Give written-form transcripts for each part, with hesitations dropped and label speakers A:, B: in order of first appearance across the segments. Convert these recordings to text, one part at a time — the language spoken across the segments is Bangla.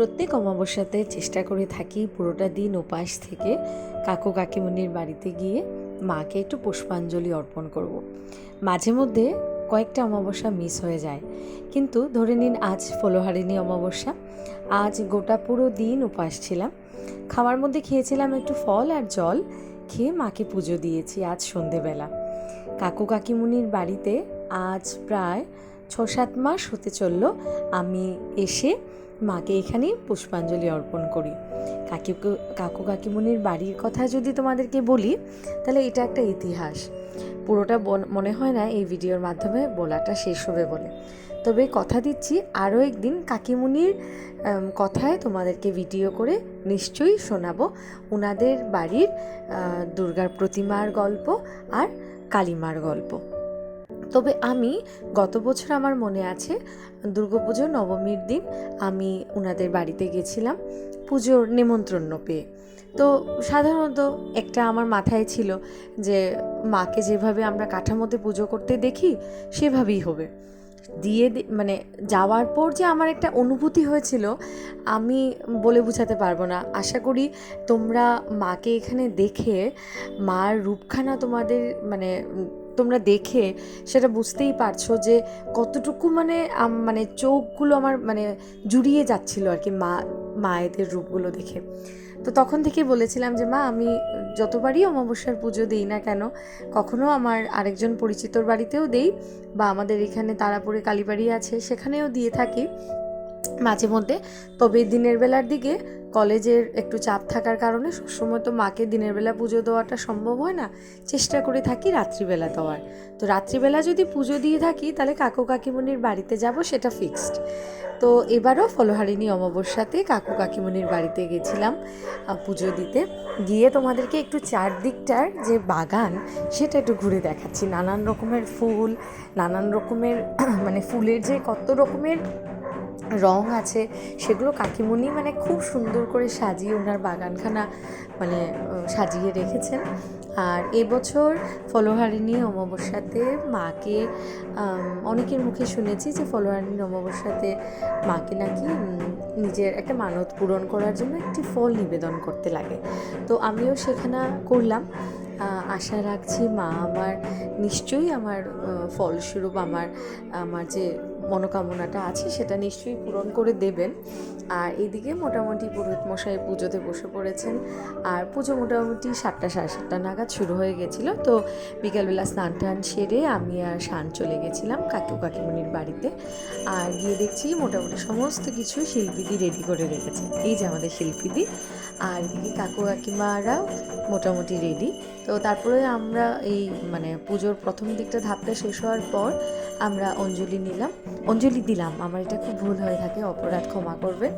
A: প্রত্যেক অমাবস্যাতে চেষ্টা করে থাকি পুরোটা দিন উপাস থেকে কাকু কাকিমুনির বাড়িতে গিয়ে মাকে একটু পুষ্পাঞ্জলি অর্পণ করব। মাঝে মধ্যে কয়েকটা অমাবস্যা মিস হয়ে যায়, কিন্তু ধরে নিন আজ ফলহারিণী অমাবস্যা। আজ গোটা পুরো দিন উপাস ছিলাম। খাওয়ার মধ্যে খেয়েছিলাম একটু ফল আর জল, খেয়ে মাকে পুজো দিয়েছি আজ সন্ধেবেলা। কাকু কাকিমুনির বাড়িতে আজ প্রায় 6-7 মাস হতে চলল আমি এসে মাকে এখানেই পুষ্পাঞ্জলি অর্পণ করি। কাকু কাকিমুনির বাড়ির কথা যদি তোমাদেরকে বলি, তাহলে এটা একটা ইতিহাস। পুরোটা মনে হয় না এই ভিডিওর মাধ্যমে বলাটা শেষ হবে বলে, তবে কথা দিচ্ছি আরও একদিন কাকিমুনির কথায় তোমাদেরকে ভিডিও করে নিশ্চয়ই শোনাবো ওনাদের বাড়ির দুর্গার প্রতিমার গল্প আর কালীমার গল্প। তবে আমি গত বছর আমার মনে আছে দুর্গাপুজোর নবমীর দিন আমি ওনাদের বাড়িতে গেছিলাম পুজোর নেমন্ত্রণ পেয়ে। তো সাধারণত একটা আমার মাথায় ছিল যে মাকে যেভাবে আমরা কাঠামোতে পুজো করতে দেখি সেভাবেই হবে। মানে যাওয়ার পর যে আমার একটা অনুভূতি হয়েছিল আমি বলে বোঝাতে পারবো না। আশা করি তোমরা মাকে এখানে দেখে মার রূপখানা তোমাদের তোমরা দেখে সেটা বুঝতেই পারছো যে কতটুকু মানে চোখগুলো আমার জুড়িয়ে যাচ্ছিল আর কি মায়েদের রূপগুলো দেখে। তো তখন থেকে বলেছিলাম যে মা, আমি যতবারই অমাবস্যার পুজো দিই না কেন, কখনো আমার আরেকজন পরিচিতর বাড়িতেও দেই, বা আমাদের এখানে তারাপুরে কালীবাড়ি আছে সেখানেও দিয়ে থাকি মাঝে মধ্যে। তবে দিনের বেলার দিকে কলেজের একটু চাপ থাকার কারণে সবসময় তো মাকে দিনের বেলা পুজো দেওয়াটা সম্ভব হয় না, চেষ্টা করে থাকি রাত্রিবেলা দেওয়ার। তো রাত্রিবেলা যদি পুজো দিয়ে থাকি তাহলে কাকু কাকিমুনির বাড়িতে যাব, সেটা ফিক্সড। তো এবারও ফলহারিণী অমাবস্যাতে কাকু কাকিমুনির বাড়িতে গেছিলাম পুজো দিতে। গিয়ে তোমাদেরকে একটু চারদিকটার যে বাগান সেটা একটু ঘুরে দেখাচ্ছি। নানান রকমের ফুল, নানান রকমের ফুলের যে কত রকমের রং আছে সেগুলো কাকিমুনি খুব সুন্দর করে সাজিয়ে ওনার বাগানখানা সাজিয়ে রেখেছেন। আর এবছর ফলহারিণী অমাবস্যাতে মাকে অনেকের মুখে শুনেছি যে ফলহারিণী অমাবস্যাতে মাকে নাকি নিজের একটা মানত পূরণ করার জন্য একটি ফল নিবেদন করতে লাগে। তো আমিও সেখানে করলাম। আশা রাখছি মা আমার নিশ্চয়ই আমার ফলস্বরূপ আমার যে মনোকামনাটা আছে সেটা নিশ্চয়ই পূরণ করে দেবেন। আর এদিকে মোটামুটি পুরোহিত মশাই পুজোতে বসে পড়েছেন। আর পুজো মোটামুটি 7টা 7:30 নাগাদ শুরু হয়ে গেছিলো। তো বিকালবেলা স্নান টান সেরে আমি আর শান চলে গেছিলাম কাকু কাকিমুনির বাড়িতে। আর গিয়ে দেখছি মোটামুটি সমস্ত কিছু শিল্পীদি রেডি করে রেখেছে। এই যে আমাদের শিল্পীদি, আর এদিকে কাকু কাকিমারাও মোটামুটি রেডি। তো তারপরে আমরা এই পুজোর প্রথম দিকটা ধাপটা শেষ হওয়ার পর আমরা অঞ্জলি দিলাম। আমার এটা খুব ভুল হয়ে থাকে, অপরাধ ক্ষমা করবেন।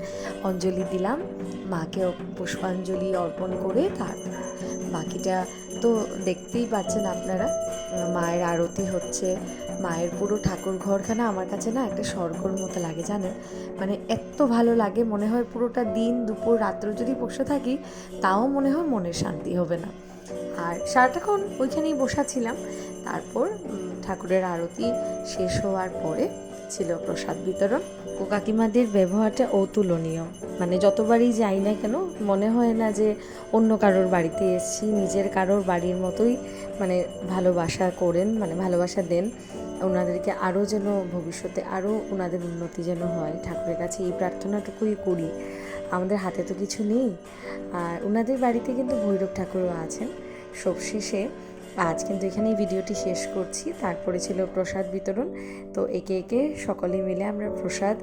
A: অঞ্জলি দিলাম, মাকে পুষ্পাঞ্জলি অর্পণ করে তারপর বাকিটা তো দেখতেই পাচ্ছেন আপনারা। মায়ের আরতি হচ্ছে। মায়ের পুরো ঠাকুর ঘরখানা আমার কাছে না একটা স্বর্গর মতো লাগে, জানেন। এত ভালো লাগে, মনে হয় পুরোটা দিন দুপুর রাত্র যদি বসে থাকি তাও মনে হয় মনের শান্তি হবে না। আর সারাটাক্ষণ ওইখানেই বসা ছিলাম। তারপর ঠাকুরের আরতি শেষ হওয়ার পরে ছিল প্রসাদ বিতরণ। ও কাকিমাদের ব্যবহারটা অতুলনীয়। যতবারই যাই না কেন মনে হয় না যে অন্য কারোর বাড়িতে এসেছি, নিজের কারোর বাড়ির মতোই ভালোবাসা করেন, ভালোবাসা দেন ওনাদেরকে। আরও যেন ভবিষ্যতে আরও ওনাদের উন্নতি যেন হয়, ঠাকুরের কাছে এই প্রার্থনাটুকুই করি। আমাদের হাতে তো কিছু নেই। আর ওনাদের বাড়িতে কিন্তু ভৈরব ঠাকুরও আছেন। সবশেষে আজ কিন্তু এখানেই ভিডিওটি শেষ করছি। তারপরে ছিল প্রসাদ বিতরণ। তো একে একে সকলে মিলে আমরা প্রসাদ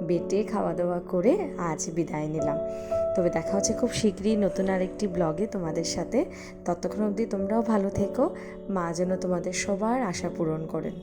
A: বেটে খাওয়া দাওয়া করে আজ বিদায় নিলাম। তবে দেখা হচ্ছে খুব শীঘ্রই নতুন আরেকটি ব্লগে তোমাদের সাথে। ততক্ষণ অবধি তোমরাও ভালো থেকো। মা যেন তোমাদের সবার আশা পূরণ করেন।